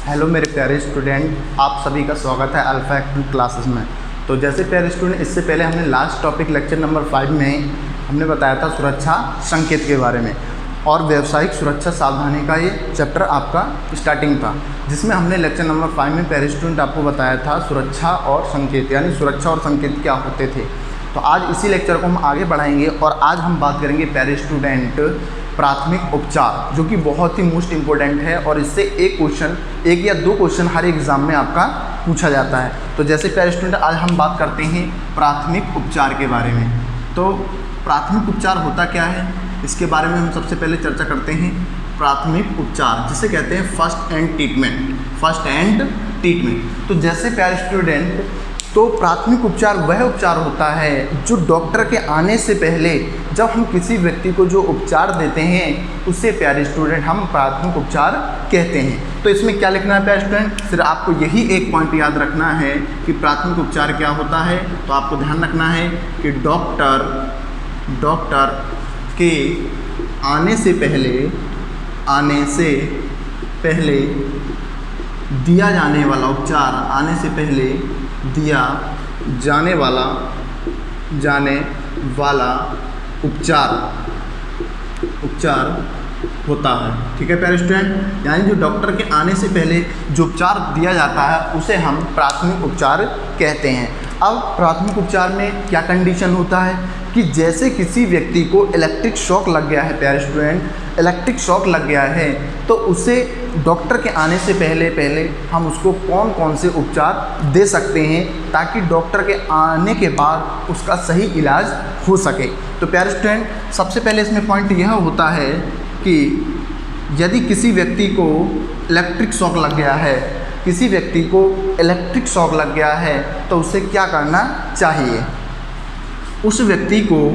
Hello मेरे प्यारे student, आप सभी का स्वागत है अल्फा एक्टिव क्लासेस में। तो जैसे प्यारे स्टूडेंट, इससे पहले हमने लास्ट टॉपिक लेक्चर नंबर 5 में हमने बताया था सुरक्षा संकेत के बारे में, और व्यावसायिक सुरक्षा सावधानी का ये चैप्टर आपका स्टार्टिंग था, जिसमें हमने लेक्चर नंबर 5 में प्यारे स्टूडेंट आपको बताया था सुरक्षा और संकेत, यानी सुरक्षा और संकेत क्या होते थे। तो आज इसी लेक्चर को हम आगे बढ़ाएंगे और आज हम बात करेंगे प्यारे स्टूडेंट प्राथमिक उपचार, जो कि बहुत ही मोस्ट इम्पोर्टेंट है और इससे एक या दो क्वेश्चन हर एग्ज़ाम में आपका पूछा जाता है। तो जैसे प्यारे स्टूडेंट, आज हम बात करते हैं प्राथमिक उपचार के बारे में। तो प्राथमिक उपचार होता क्या है, इसके बारे में हम सबसे पहले चर्चा करते हैं। प्राथमिक उपचार जिसे कहते हैं फर्स्ट एंड ट्रीटमेंट। तो जैसे प्यारे स्टूडेंट, तो प्राथमिक उपचार वह उपचार होता है जो डॉक्टर के आने से पहले जब हम किसी व्यक्ति को जो उपचार देते हैं उससे प्यारे स्टूडेंट हम प्राथमिक उपचार कहते हैं। तो इसमें क्या लिखना है प्यारे स्टूडेंट, सिर्फ आपको यही एक पॉइंट याद रखना है कि प्राथमिक उपचार क्या होता है। तो आपको ध्यान रखना है कि डॉक्टर के आने से पहले दिया जाने वाला उपचार, आने से पहले दिया जाने वाला उपचार होता है। ठीक है प्यारे स्टूडेंट, यानी जो डॉक्टर के आने से पहले जो उपचार दिया जाता है उसे हम प्राथमिक उपचार कहते हैं। अब प्राथमिक उपचार में क्या कंडीशन होता है कि जैसे किसी व्यक्ति को इलेक्ट्रिक शॉक लग गया है प्यारे स्टूडेंट, इलेक्ट्रिक शॉक लग गया है, तो उसे डॉक्टर के आने से पहले हम उसको कौन कौन से उपचार दे सकते हैं ताकि डॉक्टर के आने के बाद उसका सही इलाज हो सके। तो प्यारे स्टूडेंट, सबसे पहले इसमें पॉइंट यह होता है कि यदि किसी व्यक्ति को इलेक्ट्रिक शॉक लग गया है, तो उसे क्या करना चाहिए। उस व्यक्ति को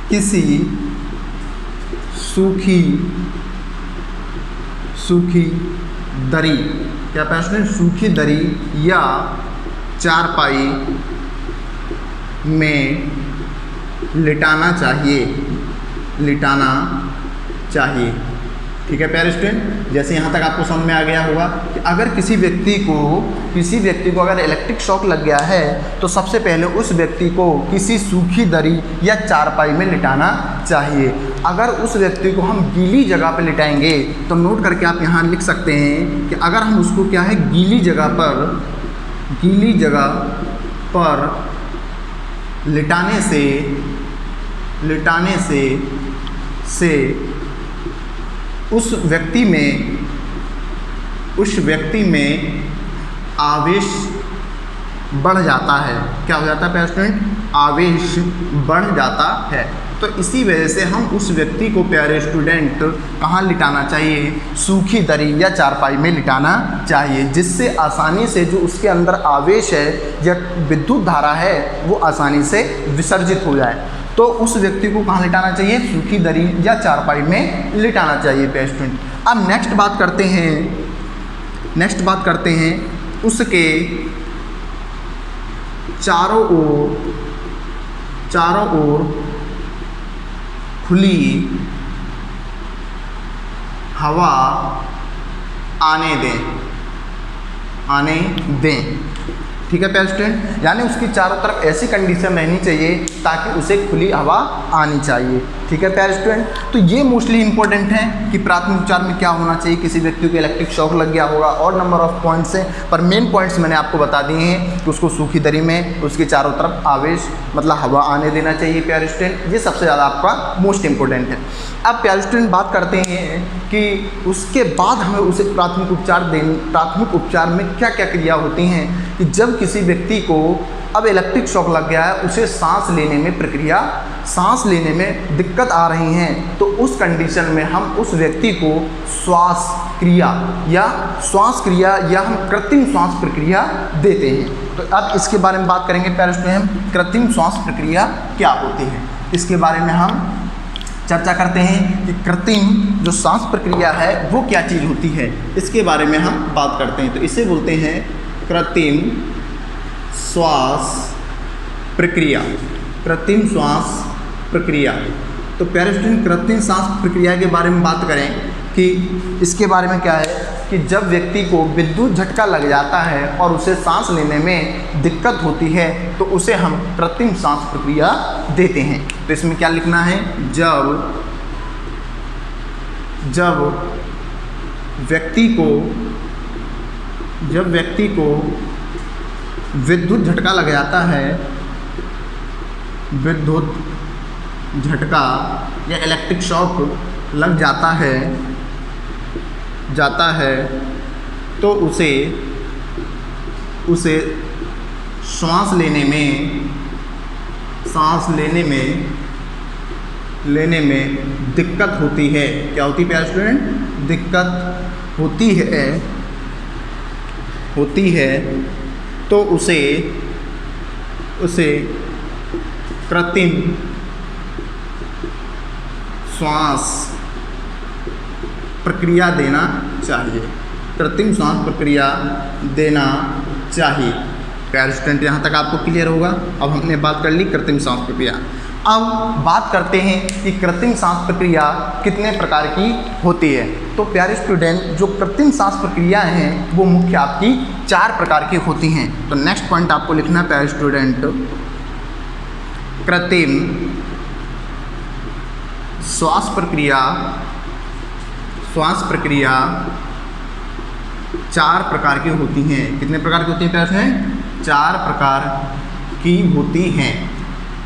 किसी सूखी दरी, क्या पैसे सूखी दरी या चारपाई में लिटाना चाहिए। ठीक है प्यारे स्टूडेंट, जैसे यहाँ तक आपको समझ में आ गया होगा कि अगर किसी व्यक्ति को अगर इलेक्ट्रिक शॉक लग गया है तो सबसे पहले उस व्यक्ति को किसी सूखी दरी या चारपाई में लिटाना चाहिए। अगर उस व्यक्ति को हम गीली जगह पर लिटाएंगे तो नोट करके आप यहाँ लिख सकते हैं कि अगर हम उसको क्या है गीली जगह पर लिटाने से उस व्यक्ति में आवेश बढ़ जाता है। क्या हो जाता है प्यारे स्टूडेंट, आवेश बढ़ जाता है। तो इसी वजह से हम उस व्यक्ति को प्यारे स्टूडेंट कहाँ लिटाना चाहिए, सूखी दरी या चारपाई में लिटाना चाहिए, जिससे आसानी से जो उसके अंदर आवेश है या विद्युत धारा है वो आसानी से विसर्जित हो जाए। तो उस व्यक्ति को कहाँ लिटाना चाहिए, सूखी दरी या चारपाई में लिटाना चाहिए प्यारे स्टूडेंट। अब नेक्स्ट बात करते हैं उसके चारों ओर खुली हवा आने दें। ठीक है प्यारे स्टूडेंट, यानी उसकी चारों तरफ ऐसी कंडीशन रहनी चाहिए ताकि उसे खुली हवा आनी चाहिए। ठीक है प्यारे स्टूडेंट, तो ये मोस्टली इंपॉर्टेंट है कि प्राथमिक उपचार में क्या होना चाहिए। किसी व्यक्ति को इलेक्ट्रिक शॉक लग गया होगा और नंबर ऑफ पॉइंट्स हैं, पर मेन पॉइंट्स मैंने आपको बता दिए हैं कि उसको सूखी दरी में उसके चारों तरफ आवेश मतलब हवा आने देना चाहिए प्यारे स्टूडेंट। ये सबसे ज़्यादा आपका मोस्ट इंपॉर्टेंट है। अब प्यारे स्टूडेंट बात करते हैं कि उसके बाद हमें उसे प्राथमिक उपचार में क्या क्या क्रिया होती हैं कि जब किसी व्यक्ति को अब इलेक्ट्रिक शॉक लग गया है, उसे सांस लेने में दिक्कत आ रही हैं, तो उस कंडीशन में हम उस व्यक्ति को श्वास क्रिया या हम कृत्रिम श्वास प्रक्रिया देते हैं। तो अब इसके बारे में बात करेंगे प्यारे स्टूडेंट, हम कृत्रिम श्वास प्रक्रिया क्या होती है इसके बारे में हम चर्चा करते हैं कि कृत्रिम जो सांस प्रक्रिया है वो क्या चीज़ होती है, इसके बारे में हम बात करते हैं। तो इसे बोलते हैं कृत्रिम श्वास प्रक्रिया। कृत्रिम श्वास प्रक्रिया तो प्यारे स्टूडेंट, कृत्रिम सांस प्रक्रिया के बारे में बात करें कि इसके बारे में क्या है कि जब व्यक्ति को विद्युत झटका लग जाता है और उसे सांस लेने में दिक्कत होती है तो उसे हम कृत्रिम सांस प्रक्रिया देते हैं। तो इसमें क्या लिखना है, जब व्यक्ति को विद्युत झटका लग जाता है, विद्युत झटका या इलेक्ट्रिक शॉक लग जाता है तो उसे सांस लेने में दिक्कत होती है। क्या होती है प्यारे स्टूडेंट? दिक्कत होती है तो उसे कृत्रिम श्वास प्रक्रिया देना चाहिए। कृत्रिम श्वास प्रक्रिया देना चाहिए। प्यारे स्टूडेंट, यहाँ तक आपको क्लियर होगा। अब हमने बात कर ली कृत्रिम सांस प्रक्रिया। अब बात करते हैं कि कृत्रिम सांस प्रक्रिया कितने प्रकार की होती है। तो प्यारे स्टूडेंट, जो कृत्रिम सांस प्रक्रिया हैं वो मुख्य आपकी 4 प्रकार की होती हैं। तो नेक्स्ट पॉइंट आपको लिखना है प्यारे स्टूडेंट, कृत्रिम श्वास प्रक्रिया 4 प्रकार की होती हैं। कितने प्रकार की होती हैं प्यारे स्टूडेंट? 4 प्रकार की होती हैं।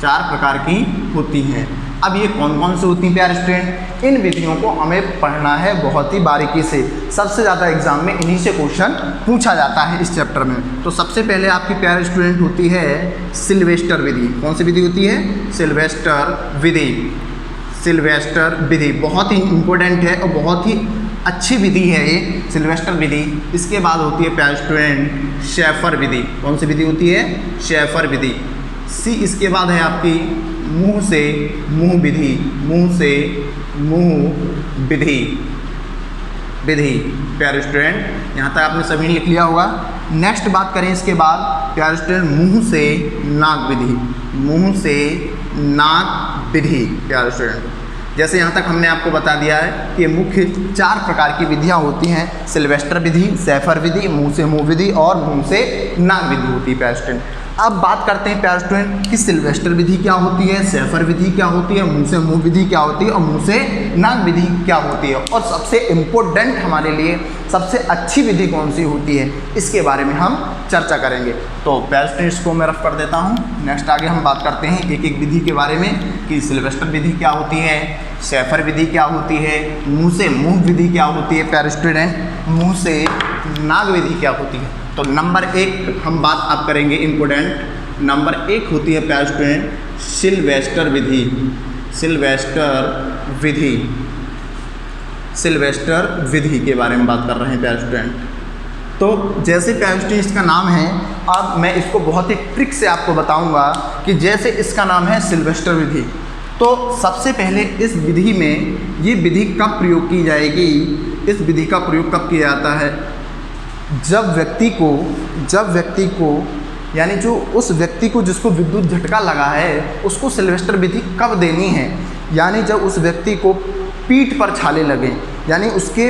4 प्रकार की होती हैं। अब ये कौन कौन से होती हैं प्यारे स्टूडेंट? इन विधियों को हमें पढ़ना है बहुत ही बारीकी से। सबसे ज़्यादा एग्जाम में इन्हीं से क्वेश्चन पूछा जाता है इस चैप्टर में। तो सबसे पहले आपकी प्यारे स्टूडेंट होती है सिल्वेस्टर विधि। कौन सी विधि होती है? सिल्वेस्टर विधि बहुत ही इम्पोर्टेंट है और बहुत ही अच्छी विधि है ये सिल्वेस्टर विधि। इसके बाद होती है प्यारे स्टूडेंट शेफर विधि। कौन सी विधि होती है? शेफर विधि। इसके बाद है आपकी मुंह से मुंह विधि। प्यारे स्टूडेंट, यहाँ तक आपने सभी लिख लिया होगा। नेक्स्ट बात करें इसके बाद प्यारे स्टूडेंट मुंह से नाक विधि। प्यारे स्टूडेंट, जैसे यहाँ तक हमने आपको बता दिया है कि मुख्य 4 प्रकार की विधियाँ होती हैं। सिल्वेस्टर विधि, शेफर विधि, मुंह से मुंह विधि और मुंह से नाक विधि होती है प्यारे स्टूडेंट। अब बात करते हैं प्यारे स्टूडेंट कि सिल्वेस्टर विधि क्या होती है, शेफर विधि क्या होती है, मुंह से मुंह विधि क्या होती है और मुंह से नाक विधि क्या होती है, और सबसे इम्पोर्टेंट हमारे लिए सबसे अच्छी विधि कौन सी होती है, इसके बारे में हम चर्चा करेंगे। तो प्यारे स्टूडेंट, इसको मैं रफ कर देता हूँ। नेक्स्ट आगे हम बात करते हैं एक एक विधि के बारे में कि सिल्वेस्टर विधि क्या होती है, शेफर विधि क्या होती है, मुँह से मुँह विधि क्या होती है, प्यारे स्टूडेंट मुँह से नाक विधि क्या होती है। तो नंबर 1 हम बात आप करेंगे इम्पोर्टेंट। नंबर 1 होती है प्यारे स्टूडेंट सिल्वेस्टर विधि के बारे में बात कर रहे हैं प्यारे स्टूडेंट। तो जैसे प्यारे स्टूडेंट इसका नाम है, अब मैं इसको बहुत ही ट्रिक से आपको बताऊंगा कि जैसे इसका नाम है सिल्वेस्टर विधि, तो सबसे पहले इस विधि में ये विधि कब प्रयोग की जाएगी? इस विधि का प्रयोग कब किया जाता है? जब व्यक्ति को यानी जो उस व्यक्ति को जिसको विद्युत झटका लगा है उसको सिल्वेस्टर विधि कब देनी है? यानी जब उस व्यक्ति को पीठ पर छाले लगे, यानी उसके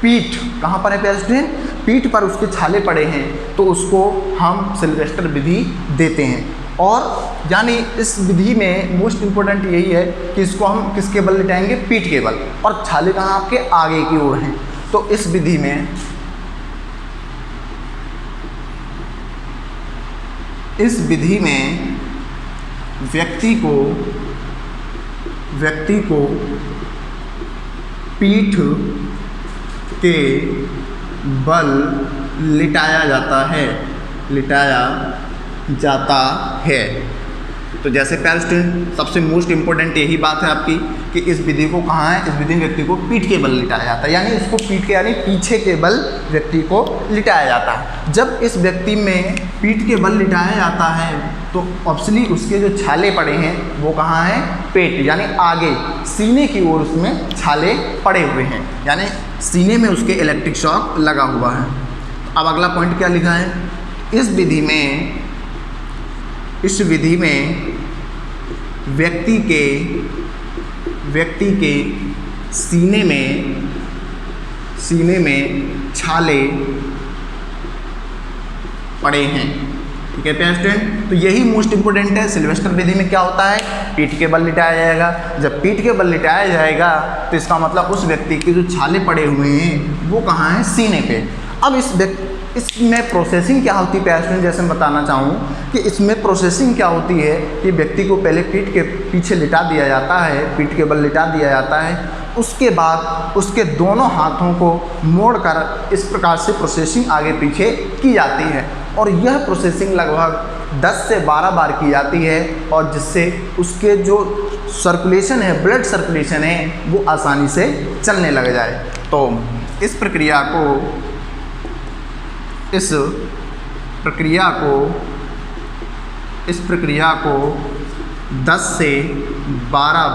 पीठ कहाँ पर है प्यारे स्टूडेंट? पीठ पर उसके छाले पड़े हैं, तो उसको हम सिल्वेस्टर विधि देते हैं। और यानी इस विधि में मोस्ट इम्पोर्टेंट यही है कि इसको हम किसके बल लिटाएंगे? पीठ के बल, और छाले कहाँ आपके आगे की ओर हैं। तो इस विधि में व्यक्ति को पीठ के बल लिटाया जाता है। तो जैसे प्यारे स्टूडेंट, सबसे मोस्ट इम्पोर्टेंट यही बात है आपकी कि इस विधि को कहाँ है? इस विधि में व्यक्ति को पीठ के बल लिटाया जाता है, यानी इसको पीठ के यानी पीछे के बल व्यक्ति को लिटाया जाता है। जब इस व्यक्ति में पीठ के बल लिटाया जाता है तो ऑब्वियसली उसके जो छाले पड़े हैं वो कहाँ हैं? पेट यानी आगे सीने की ओर उसमें छाले पड़े हुए हैं, यानी सीने में उसके इलेक्ट्रिक शॉक लगा हुआ है। अब अगला पॉइंट क्या लिखा है? इस विधि में व्यक्ति के व्यक्ति के सीने में छाले पड़े हैं। ठीक है प्यारे स्टूडेंट, तो यही मोस्ट इंपोर्टेंट है। सिल्वेस्टर विधि में क्या होता है, पीठ के बल लिटाया जाएगा। जब पीठ के बल लिटाया जाएगा तो इसका मतलब उस व्यक्ति के जो छाले पड़े हुए हैं वो कहाँ हैं, सीने पे। अब इसमें प्रोसेसिंग क्या होती है प्यारे स्टूडेंट, जैसे मैं बताना चाहूँ कि इसमें प्रोसेसिंग क्या होती है कि व्यक्ति को पहले पीठ के पीछे लिटा दिया जाता है, पीठ के बल लिटा दिया जाता है, उसके बाद उसके दोनों हाथों को मोड़कर इस प्रकार से प्रोसेसिंग आगे पीछे की जाती है। और यह प्रोसेसिंग लगभग 10 से 12 बार की जाती है, और जिससे उसके जो सर्कुलेशन है, ब्लड सर्कुलेशन है, वो आसानी से चलने लग जाए। तो इस प्रक्रिया को 10 से 12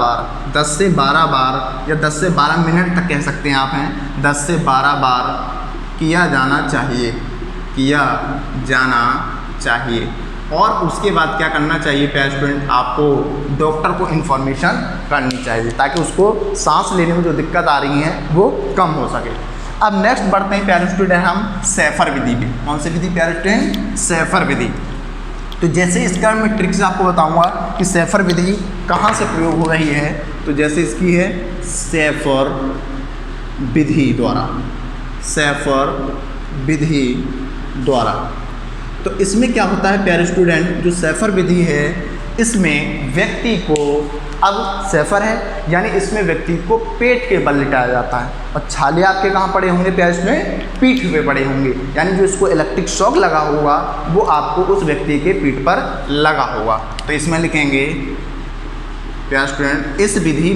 बार या 10 से 12 मिनट तक कह सकते हैं आप हैं, 10 से 12 बार किया जाना चाहिए। और उसके बाद क्या करना चाहिए प्यारे स्टूडेंट, आपको डॉक्टर को इन्फॉर्मेशन करनी चाहिए ताकि उसको सांस लेने में जो दिक्कत आ रही है वो कम हो सके। अब नेक्स्ट बढ़ते हैं प्यारे स्टूडेंट हम सैफर विधि पे। कौन सी विधि प्यारे स्टूडेंट, सैफर विधि। तो जैसे इसका मैं ट्रिक्स आपको बताऊंगा कि सैफर विधि कहाँ से प्रयोग हो रही है। तो जैसे इसकी है सैफर विधि द्वारा। तो इसमें क्या होता है प्यारे स्टूडेंट, जो सैफर विधि है इसमें व्यक्ति को, अब सैफर है यानी इसमें व्यक्ति को पेट के बल लिटाया जाता है, और छाले आपके कहाँ पड़े होंगे प्यारे स्टूडेंट, पीठ पे पड़े होंगे। यानी जो इसको इलेक्ट्रिक शॉक लगा होगा वो आपको उस व्यक्ति के पीठ पर लगा होगा। तो इसमें लिखेंगे प्यारे स्टूडेंट, इस विधि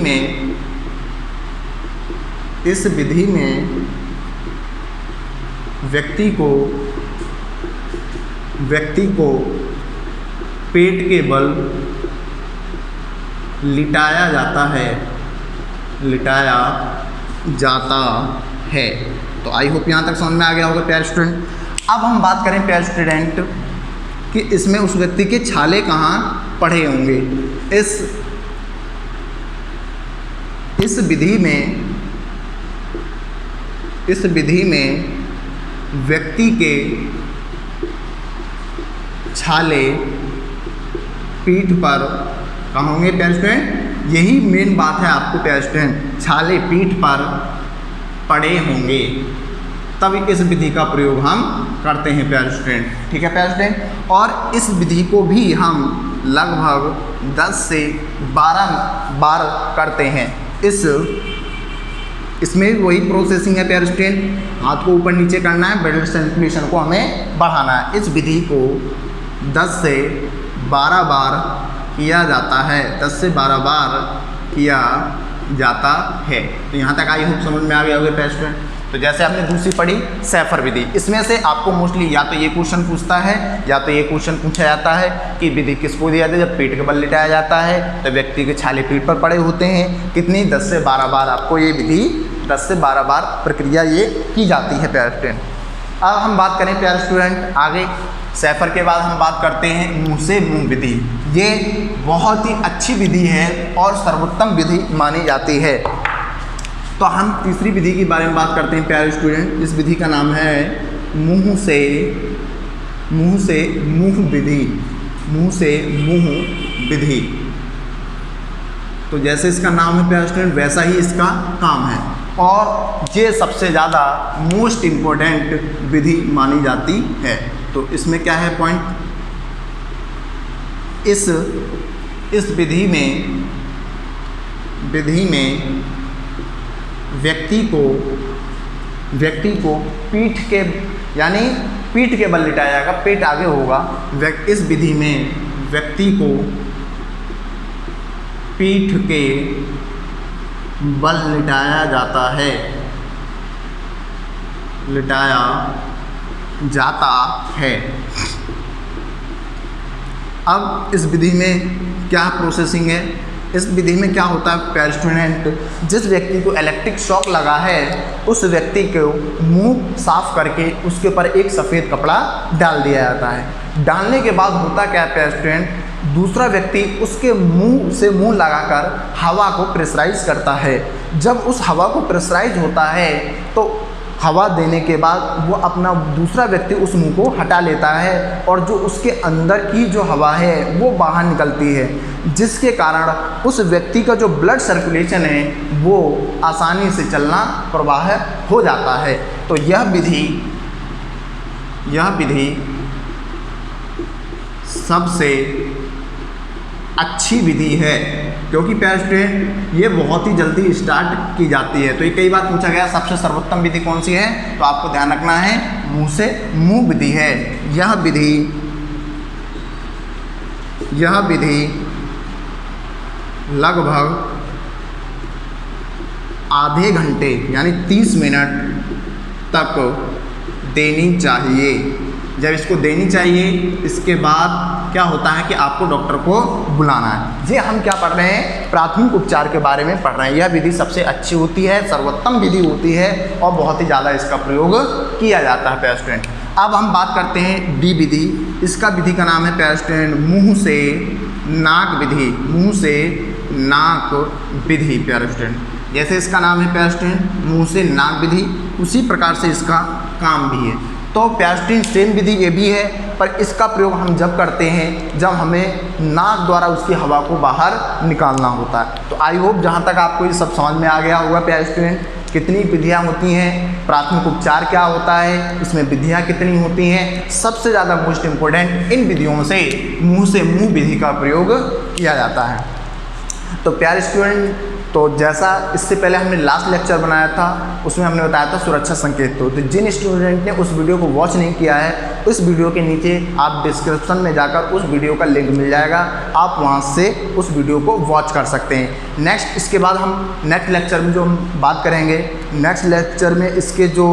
में व्यक्ति को पेट के बल लिटाया जाता है। तो आई होप यहाँ तक समझ में आ गया होगा प्यारे स्टूडेंट। अब हम बात करें प्यारे स्टूडेंट कि इसमें उस व्यक्ति के छाले कहाँ पड़े होंगे। इस विधि में व्यक्ति के छाले पीठ पर कहाँ होंगे प्यारे स्टूडेंट, यही मेन बात है आपको प्यारे स्टूडेंट, छाले पीठ पर पड़े होंगे, तभी इस विधि का प्रयोग हम करते हैं प्यारे स्टूडेंट। ठीक है प्यारे स्टूडेंट, और इस विधि को भी हम लगभग 10 से 12 बार करते हैं। इसमें वही प्रोसेसिंग है प्यारे स्टूडेंट, हाथ को ऊपर नीचे करना है, ब्लड सर्कुलेशन को हमें बढ़ाना है। इस विधि को 10 से 12 बार किया जाता है, 10 से 12 बार किया जाता है। तो यहाँ तक आई होप समझ में आ गया होगा प्यारे स्टूडेंट। तो जैसे आपने दूसरी पढ़ी सैफर विधि, इसमें से आपको मोस्टली या तो ये क्वेश्चन पूछता है या तो ये क्वेश्चन पूछा जाता है कि विधि किसको दी जाती है, जब पेट के बल लिटाया जाता है तो व्यक्ति के छाले पीठ पर पड़े होते हैं। कितनी, 10 से 12 बार आपको ये विधि 10 से 12 बार प्रक्रिया ये की जाती है प्यारे स्टूडेंट। अब हम बात करें प्यारे स्टूडेंट आगे, सैफर के बाद हम बात करते हैं मुँह से मुँह विधि। ये बहुत ही अच्छी विधि है और सर्वोत्तम विधि मानी जाती है। तो हम तीसरी विधि के बारे में बात करते हैं प्यारे स्टूडेंट। इस विधि का नाम है मुँह से मुँह विधि। तो जैसे इसका नाम है प्यारे स्टूडेंट वैसा ही इसका काम है, और ये सबसे ज़्यादा मोस्ट इम्पोर्टेंट विधि मानी जाती है। तो इसमें क्या है पॉइंट, इस विधि में व्यक्ति को पीठ के यानी पीठ के बल लिटाया जाएगा, पेट आगे होगा। इस विधि में व्यक्ति को पीठ के बल लिटाया जाता है। अब इस विधि में क्या प्रोसेसिंग है, इस विधि में क्या होता है प्यारे स्टूडेंट, जिस व्यक्ति को इलेक्ट्रिक शॉक लगा है उस व्यक्ति को मुंह साफ करके उसके ऊपर एक सफ़ेद कपड़ा डाल दिया जाता है। डालने के बाद होता क्या है प्यारे स्टूडेंट, दूसरा व्यक्ति उसके मुंह से मुंह लगाकर हवा को प्रेशराइज करता है। जब उस हवा को प्रेशराइज होता है तो हवा देने के बाद वो अपना दूसरा व्यक्ति उस मुंह को हटा लेता है और जो उसके अंदर की जो हवा है वो बाहर निकलती है, जिसके कारण उस व्यक्ति का जो ब्लड सर्कुलेशन है वो आसानी से चलना प्रवाह हो जाता है। तो यह विधि सबसे अच्छी विधि है, क्योंकि प्यारे स्टूडेंट ये बहुत ही जल्दी स्टार्ट की जाती है। तो ये कई बार पूछा गया सबसे सर्वोत्तम विधि कौन सी है, तो आपको ध्यान रखना है मुंह से मुंह विधि है। यह विधि लगभग आधे घंटे यानी 30 मिनट तक देनी चाहिए। जब इसको देनी चाहिए इसके बाद क्या होता है कि आपको डॉक्टर को बुलाना है। ये हम क्या पढ़ रहे हैं, प्राथमिक उपचार के बारे में पढ़ रहे हैं। यह विधि सबसे अच्छी होती है, सर्वोत्तम विधि होती है और बहुत ही ज़्यादा इसका प्रयोग किया जाता है प्यारे स्टूडेंट। अब हम बात करते हैं डी विधि। इसका विधि का नाम है प्यारे स्टूडेंट मुँह से नाक विधि। मुँह से नाक विधि प्यारे स्टूडेंट, जैसे इसका नाम है प्यारे स्टूडेंट मुँह से नाक विधि, उसी प्रकार से इसका काम भी है। तो प्यारे स्टूडेंट सेम विधि ये भी है, पर इसका प्रयोग हम जब करते हैं जब हमें नाक द्वारा उसकी हवा को बाहर निकालना होता है। तो आई होप जहाँ तक आपको ये सब समझ में आ गया होगा प्यारे स्टूडेंट, कितनी विधियाँ होती हैं, प्राथमिक उपचार क्या होता है, इसमें विधियाँ कितनी होती हैं। सबसे ज़्यादा मोस्ट इम्पोर्टेंट इन विधियों से मुँह विधि का प्रयोग किया जाता है। तो प्यारे स्टूडेंट, तो जैसा इससे पहले हमने लास्ट लेक्चर बनाया था उसमें हमने बताया था सुरक्षा संकेत। तो जिन स्टूडेंट ने उस वीडियो को वॉच नहीं किया है, उस वीडियो के नीचे आप डिस्क्रिप्शन में जाकर उस वीडियो का लिंक मिल जाएगा, आप वहां से उस वीडियो को वॉच कर सकते हैं। नेक्स्ट इसके बाद हम नेक्स्ट लेक्चर में जो हम बात करेंगे, नेक्स्ट लेक्चर में इसके जो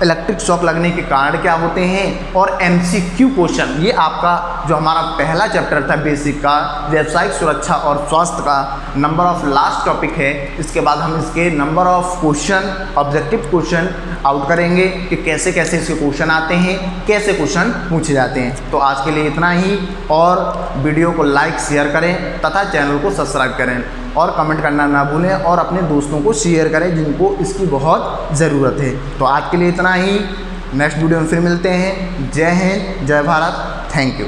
इलेक्ट्रिक शॉक लगने के कारण क्या होते हैं और MCQ क्वेश्चन, ये आपका जो हमारा पहला चैप्टर था बेसिक का व्यावसायिक सुरक्षा और स्वास्थ्य का नंबर ऑफ लास्ट टॉपिक है। इसके बाद हम इसके number of question, objective question out करेंगे कि कैसे कैसे इसके क्वेश्चन आते हैं, कैसे क्वेश्चन पूछे जाते हैं। तो आज के लिए इतना ही, और वीडियो को लाइक शेयर करें तथा चैनल को सब्सक्राइब करें और कमेंट करना ना भूलें और अपने दोस्तों को शेयर करें जिनको इसकी बहुत ज़रूरत है। तो आज के लिए इतना ही, नेक्स्ट वीडियो में फिर मिलते हैं। जय हिंद, जय भारत, थैंक यू।